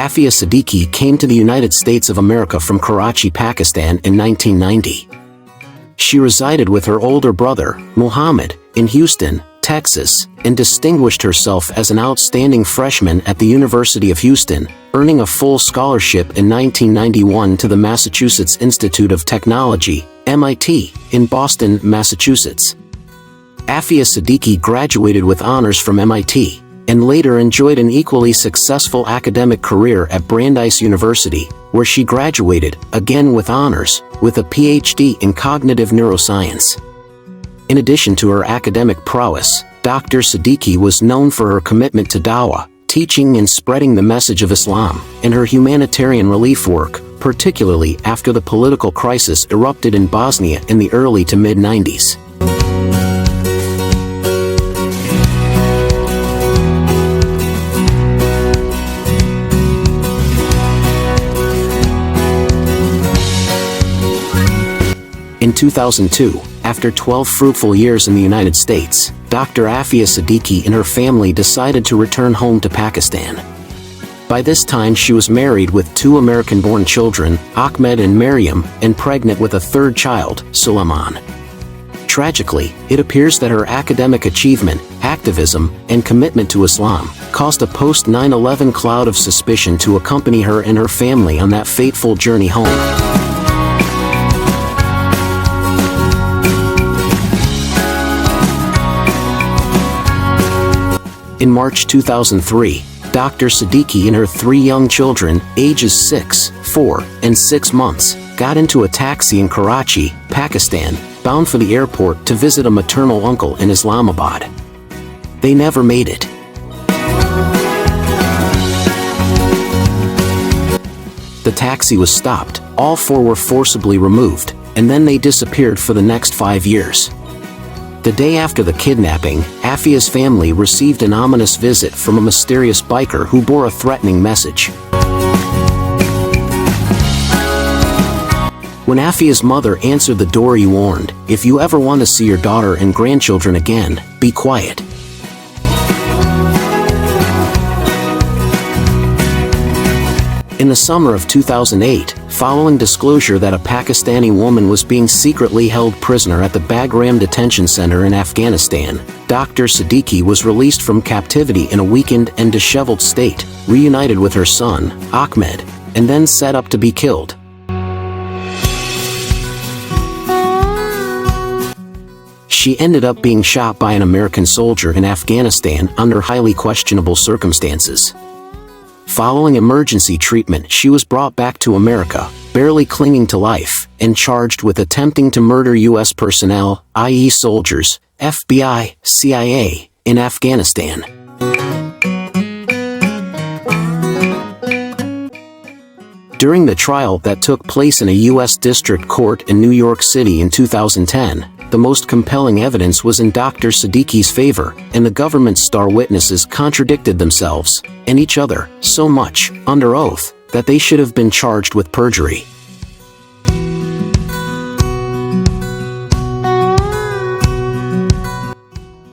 Afiya Sadiqui came to the United States of America from Karachi, Pakistan in 1990. She resided with her older brother, Muhammad, in Houston, Texas, and distinguished herself as an outstanding freshman at the University of Houston, earning a full scholarship in 1991 to the Massachusetts Institute of Technology, MIT, in Boston, Massachusetts. Afiya Sadiqui graduated with honors from MIT, and later enjoyed an equally successful academic career at Brandeis University, where she graduated, again with honors, with a PhD in cognitive neuroscience. In addition to her academic prowess, Dr. Sadiqui was known for her commitment to dawah, teaching and spreading the message of Islam, and her humanitarian relief work, particularly after the political crisis erupted in Bosnia in the early to mid-90s. In 2002, after 12 fruitful years in the United States, Dr. Afiya Sadiqui and her family decided to return home to Pakistan. By this time she was married with 2 American-born children, Ahmed and Maryam, and pregnant with a 3rd child, Sulaiman. Tragically, it appears that her academic achievement, activism, and commitment to Islam caused a post-9/11 cloud of suspicion to accompany her and her family on that fateful journey home. In March 2003, Dr. Sadiqui and her 3 young children, ages 6, 4, and 6 months, got into a taxi in Karachi, Pakistan, bound for the airport to visit a maternal uncle in Islamabad. They never made it. The taxi was stopped, all 4 were forcibly removed, and then they disappeared for the next 5 years. The day after the kidnapping, Afiya's family received an ominous visit from a mysterious biker who bore a threatening message. When Afiya's mother answered the door, he warned, "If you ever want to see your daughter and grandchildren again, be quiet." In the summer of 2008, following disclosure that a Pakistani woman was being secretly held prisoner at the Bagram detention center in Afghanistan, Dr. Sadiqui was released from captivity in a weakened and disheveled state, reunited with her son, Ahmed, and then set up to be killed. She ended up being shot by an American soldier in Afghanistan under highly questionable circumstances. Following emergency treatment, she was brought back to America, barely clinging to life, and charged with attempting to murder U.S. personnel, i.e. soldiers, FBI, CIA, in Afghanistan. During the trial that took place in a U.S. District Court in New York City in 2010, the most compelling evidence was in Dr. Sadiqi's favor, and the government's star witnesses contradicted themselves, and each other, so much, under oath, that they should have been charged with perjury.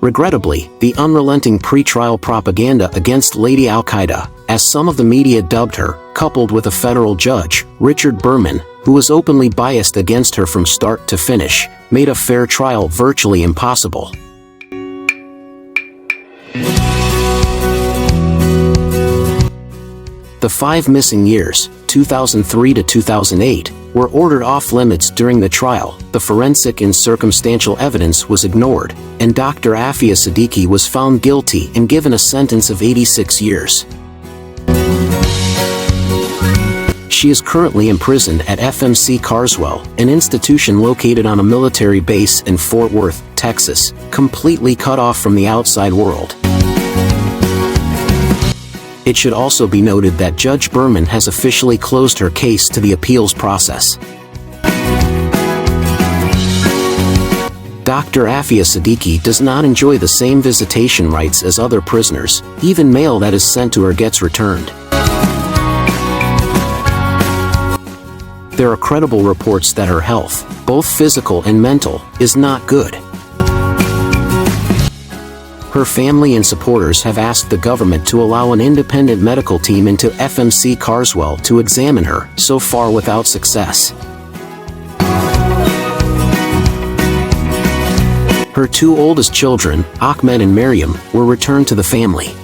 Regrettably, the unrelenting pre-trial propaganda against Lady Al-Qaeda, as some of the media dubbed her, coupled with a federal judge, Richard Berman, who was openly biased against her from start to finish, made a fair trial virtually impossible. The 5 missing years, 2003 to 2008, were ordered off limits during the trial. The forensic and circumstantial evidence was ignored, and Dr. Afiya Sadiqui was found guilty and given a sentence of 86 years. She is currently imprisoned at FMC Carswell, an institution located on a military base in Fort Worth, Texas, completely cut off from the outside world. It should also be noted that Judge Berman has officially closed her case to the appeals process. Dr. Afiya Sadiqui does not enjoy the same visitation rights as other prisoners. Even mail that is sent to her gets returned. There are credible reports that her health, both physical and mental, is not good. Her family and supporters have asked the government to allow an independent medical team into FMC Carswell to examine her, so far without success. Her two oldest children, Ahmed and Maryam, were returned to the family.